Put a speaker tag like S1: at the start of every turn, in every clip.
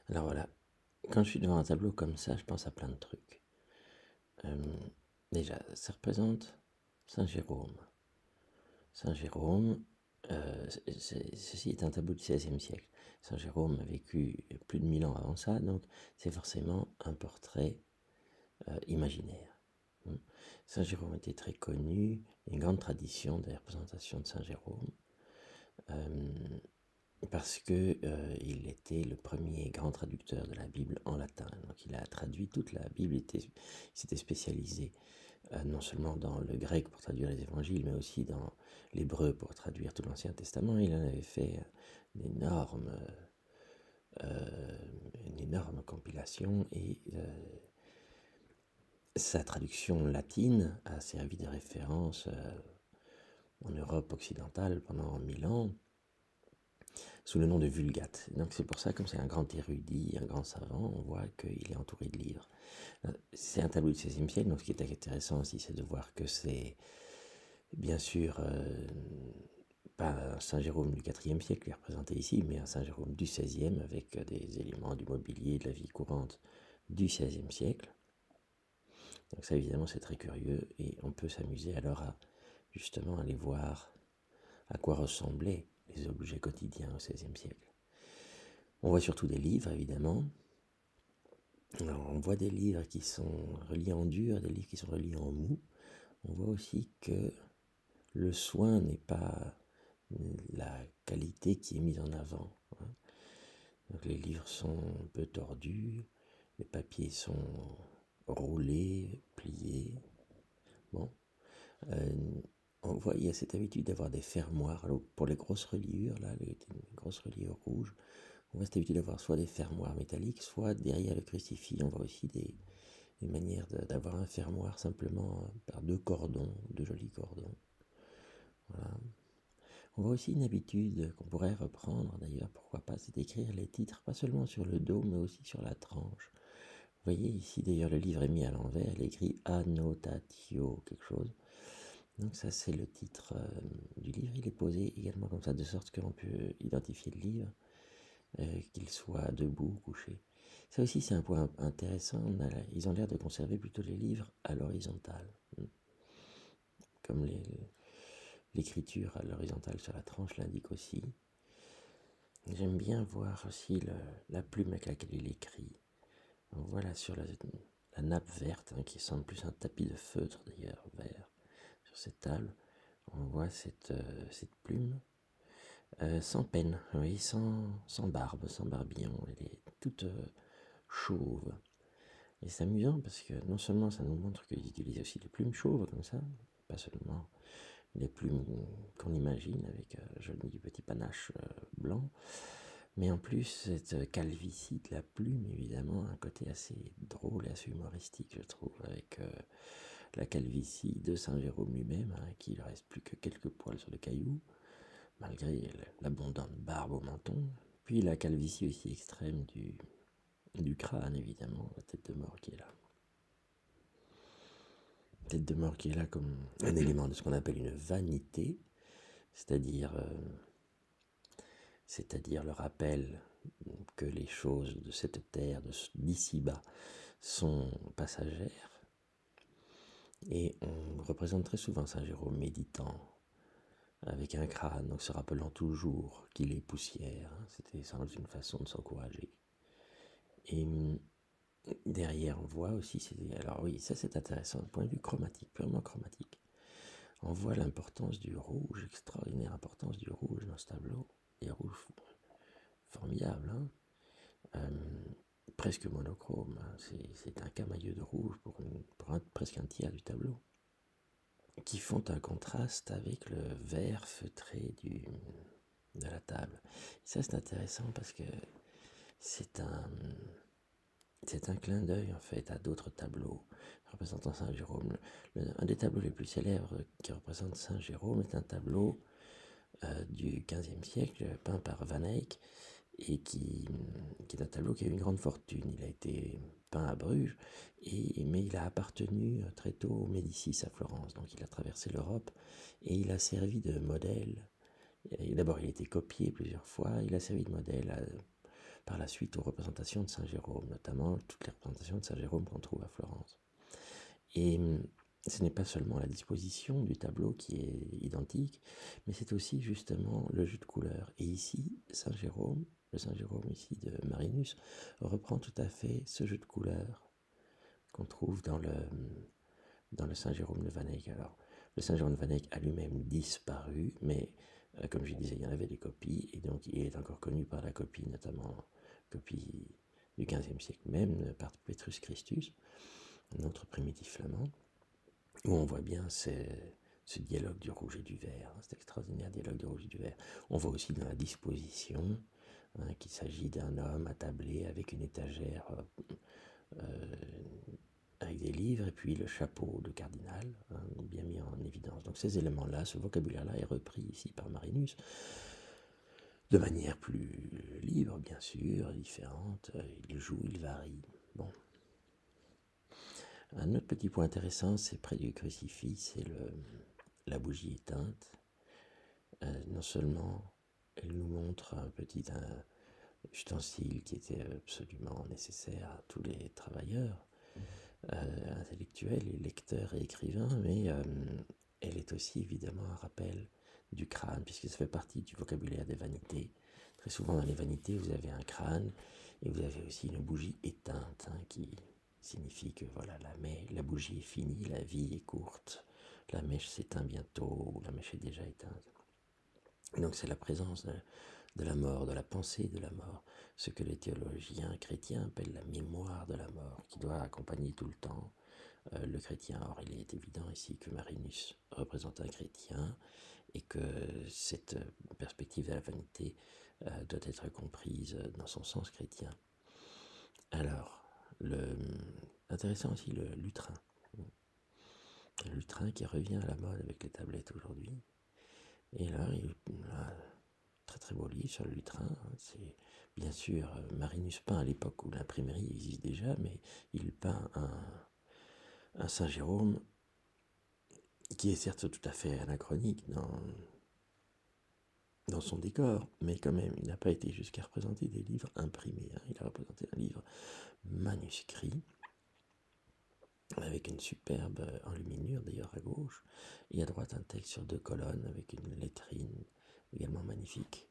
S1: Alors voilà, quand je suis devant un tableau comme ça, je pense à plein de trucs. Euh, Déjà, ça représente Saint Jérôme. Saint Jérôme, ceci est un tableau du XVIe siècle. Saint Jérôme a vécu plus de 1000 ans avant ça, donc c'est forcément un portrait imaginaire. Saint Jérôme était très connu, il y a une grande tradition des représentations de Saint Jérôme. Parce que il était le premier grand traducteur de la Bible en latin. Donc il a traduit toute la Bible, il s'était spécialisé non seulement dans le grec pour traduire les évangiles, mais aussi dans l'hébreu pour traduire tout l'Ancien Testament. Il en avait fait une une énorme compilation et sa traduction latine a servi de référence en Europe occidentale pendant 1000 ans, sous le nom de Vulgate. Donc c'est pour ça, comme c'est un grand érudit, un grand savant, on voit qu'il est entouré de livres. C'est un tableau du XVIe siècle, donc ce qui est intéressant aussi, c'est de voir que c'est bien sûr pas un Saint Jérôme du IVe siècle qui est représenté ici, mais un Saint Jérôme du XVIe avec des éléments du mobilier, de la vie courante du XVIe siècle. Donc ça évidemment c'est très curieux et on peut s'amuser alors à justement aller voir à quoi ressemblaient les objets quotidiens au XVIe siècle. On voit surtout des livres, évidemment. Alors, on voit des livres qui sont reliés en dur, des livres qui sont reliés en mou. On voit aussi que le soin n'est pas la qualité qui est mise en avant. Donc, les livres sont un peu tordus, les papiers sont roulés, pliés. Bon. Euh, on voit, il y a cette habitude d'avoir des fermoirs. Alors, pour les grosses reliures, là, les grosses reliures rouges, on voit cette habitude d'avoir soit des fermoirs métalliques, soit derrière le crucifix. On voit aussi des manières d'avoir un fermoir simplement par deux cordons, deux jolis cordons. Voilà. On voit aussi une habitude qu'on pourrait reprendre d'ailleurs, pourquoi pas, c'est d'écrire les titres, pas seulement sur le dos, mais aussi sur la tranche. Vous voyez ici d'ailleurs le livre est mis à l'envers, il est écrit Annotatio, quelque chose. Donc ça c'est le titre du livre, il est posé également comme ça, de sorte qu'on peut identifier le livre, qu'il soit debout ou couché. Ça aussi c'est un point intéressant, ils ont l'air de conserver plutôt les livres à l'horizontale, comme l'écriture à l'horizontale sur la tranche l'indique aussi. J'aime bien voir aussi la plume avec laquelle il écrit. On voit là sur la nappe verte, qui semble plus un tapis de feutre d'ailleurs, vert, sur cette table. On voit cette plume sans peine, oui, sans barbe, sans barbillon. Elle est toute chauve. Et c'est amusant parce que non seulement ça nous montre qu'ils utilisent aussi des plumes chauves comme ça, pas seulement les plumes qu'on imagine avec joli petit panache blanc, mais en plus cette calvitie de la plume, évidemment, a un côté assez drôle et assez humoristique, je trouve, avec la calvitie de Saint Jérôme lui-même, qui ne reste plus que quelques poils sur le caillou, malgré l'abondante barbe au menton, puis la calvitie aussi extrême du crâne, évidemment, la tête de mort qui est là. Tête de mort qui est là comme un élément de ce qu'on appelle une vanité, c'est-à-dire le rappel que les choses de cette terre, d'ici-bas, sont passagères. Et on représente très souvent Saint Jérôme méditant, avec un crâne, donc se rappelant toujours qu'il est poussière. C'était sans doute une façon de s'encourager. Et derrière, on voit aussi, alors oui, ça c'est intéressant, du point de vue chromatique, purement chromatique. On voit l'importance du rouge, extraordinaire importance du rouge dans ce tableau. Et rouge formidable, presque monochrome. C'est un camailleux de rouge pour presque un tiers du tableau, qui font un contraste avec le vert feutré de la table. Et ça c'est intéressant parce que c'est un clin d'œil en fait à d'autres tableaux représentant Saint Jérôme. Un des tableaux les plus célèbres qui représente Saint Jérôme est un tableau du XVe siècle peint par Van Eyck et qui est un tableau qui a eu une grande fortune. Il a été peint à Bruges, mais il a appartenu très tôt aux Médicis à Florence, donc il a traversé l'Europe et il a servi de modèle. D'abord, il a été copié plusieurs fois, il a servi de modèle par la suite aux représentations de Saint Jérôme, notamment toutes les représentations de Saint Jérôme qu'on trouve à Florence. Et ce n'est pas seulement la disposition du tableau qui est identique, mais c'est aussi justement le jeu de couleurs. Et ici, Saint Jérôme, le Saint Jérôme ici de Marinus, reprend tout à fait ce jeu de couleurs qu'on trouve dans le Saint Jérôme de Van Eyck. Alors, le Saint Jérôme de Van Eyck a lui-même disparu, mais comme je disais, il y en avait des copies, et donc il est encore connu par la copie, notamment copie du XVe siècle même, par Petrus Christus, un autre primitif flamand, où on voit bien ce dialogue du rouge et du vert, cet extraordinaire dialogue du rouge et du vert. On voit aussi dans la disposition qu'il s'agit d'un homme attablé avec une étagère avec des livres, et puis le chapeau de cardinal, bien mis en évidence. Donc ces éléments-là, ce vocabulaire-là est repris ici par Marinus, de manière plus libre, bien sûr, différente. Il joue, il varie. Bon. Un autre petit point intéressant, c'est près du crucifix, c'est la bougie éteinte. Non seulement elle nous montre un petit ustensile qui était absolument nécessaire à tous les travailleurs, intellectuels et lecteurs et écrivains, mais elle est aussi évidemment un rappel du crâne, puisque ça fait partie du vocabulaire des vanités. Très souvent dans les vanités, vous avez un crâne et vous avez aussi une bougie éteinte qui signifie que voilà, la bougie est finie, la vie est courte, la mèche s'éteint bientôt, ou la mèche est déjà éteinte. Donc c'est la présence de la mort, de la pensée de la mort, ce que les théologiens chrétiens appellent la mémoire de la mort, qui doit accompagner tout le temps le chrétien. Or, il est évident ici que Marinus représente un chrétien et que cette perspective de la vanité doit être comprise dans son sens chrétien. Alors, intéressant aussi le lutrin. Le lutrin qui revient à la mode avec les tablettes aujourd'hui. Et là, il a très très beau livre sur le lutrin. C'est bien sûr Marinus peint à l'époque où l'imprimerie existe déjà, mais il peint un Saint Jérôme qui est certes tout à fait anachronique dans son décor, mais quand même, il n'a pas été jusqu'à représenter des livres imprimés. Il a représenté un livre manuscrit, avec une superbe enluminure d'ailleurs à gauche, et à droite un texte sur 2 colonnes avec une lettrine également magnifique.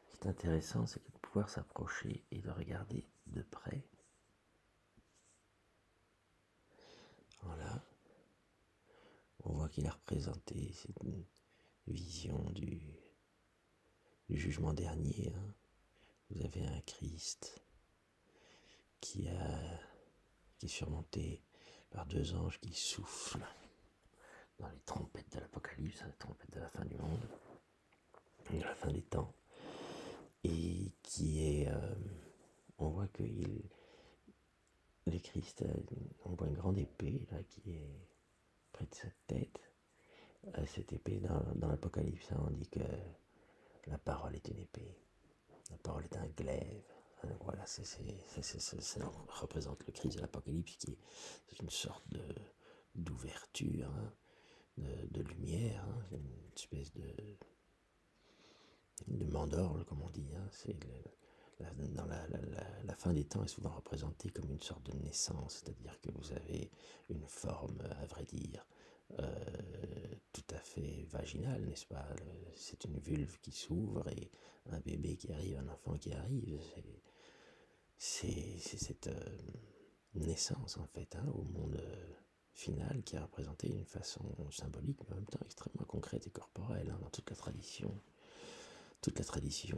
S1: Ce qui est intéressant, c'est de pouvoir s'approcher et de regarder de près. Voilà. On voit qu'il a représenté cette vision du jugement dernier. Vous avez un Christ qui est surmonté par 2 anges qui soufflent dans les trompettes de l'Apocalypse, les trompettes de la fin du monde, de la fin des temps, et qui est, on voit que le Christ, on voit une grande épée là qui est près de sa tête. Cette épée dans l'Apocalypse, on dit que la parole est une épée, la parole est un glaive. Voilà, ça représente le Christ de l'Apocalypse qui est une sorte d'ouverture, de lumière, une espèce de mandorle, comme on dit. C'est dans la fin des temps est souvent représentée comme une sorte de naissance, c'est-à-dire que vous avez une forme, à vrai dire, tout à fait vaginale, n'est-ce pas? C'est une vulve qui s'ouvre et un bébé qui arrive, un enfant qui arrive. C'est cette naissance, en fait, au monde final qui est représenté d'une façon symbolique, mais en même temps extrêmement concrète et corporelle, dans toute la tradition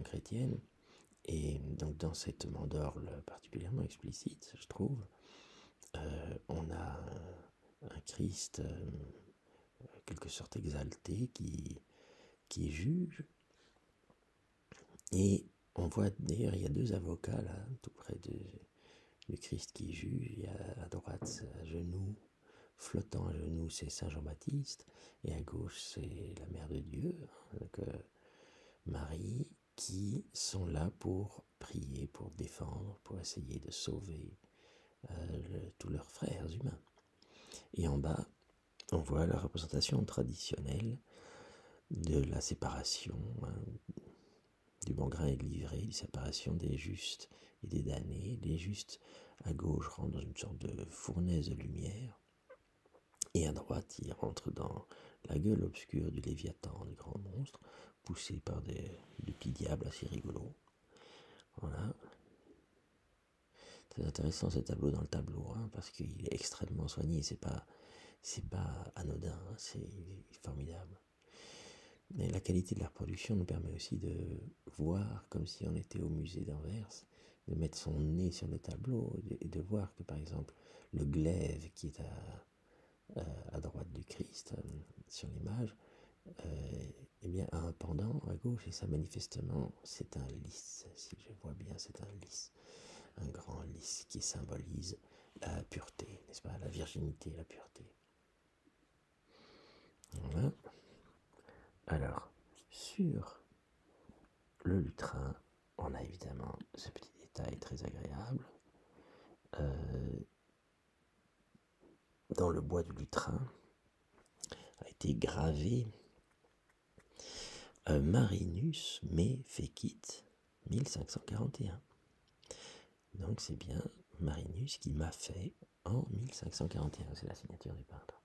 S1: chrétienne. Et donc dans cette mandorle particulièrement explicite, je trouve, on a un Christ quelque sorte exalté qui juge. Et on voit d'ailleurs, il y a 2 avocats là, tout près du Christ qui juge. Il y a à droite, à genoux, flottant à genoux, c'est Saint Jean-Baptiste, et à gauche, c'est la Mère de Dieu, donc Marie, qui sont là pour prier, pour défendre, pour essayer de sauver tous leurs frères humains. Et en bas, on voit la représentation traditionnelle de la séparation, du bon grain et de l'ivraie, des séparations des justes et des damnés. Les justes à gauche rentrent dans une sorte de fournaise de lumière, et à droite ils rentrent dans la gueule obscure du Léviathan, du grand monstre, poussé par des petits diables assez rigolos. Voilà. Très intéressant ce tableau dans le tableau, hein, parce qu'il est extrêmement soigné, c'est pas anodin, hein, c'est formidable. Mais la qualité de la reproduction nous permet aussi de voir, comme si on était au musée d'Anvers, de mettre son nez sur le tableau et de voir que par exemple le glaive qui est à droite du Christ sur l'image, eh bien a un pendant à gauche, et ça manifestement c'est un lys, si je vois bien c'est un lys, un grand lys qui symbolise la pureté, n'est-ce pas, la virginité, la pureté. Voilà. Alors, sur le lutrin, on a évidemment ce petit détail très agréable. Dans le bois du lutrin a été gravé Marinus me fecit 1541. Donc c'est bien Marinus qui m'a fait en 1541, c'est la signature du peintre.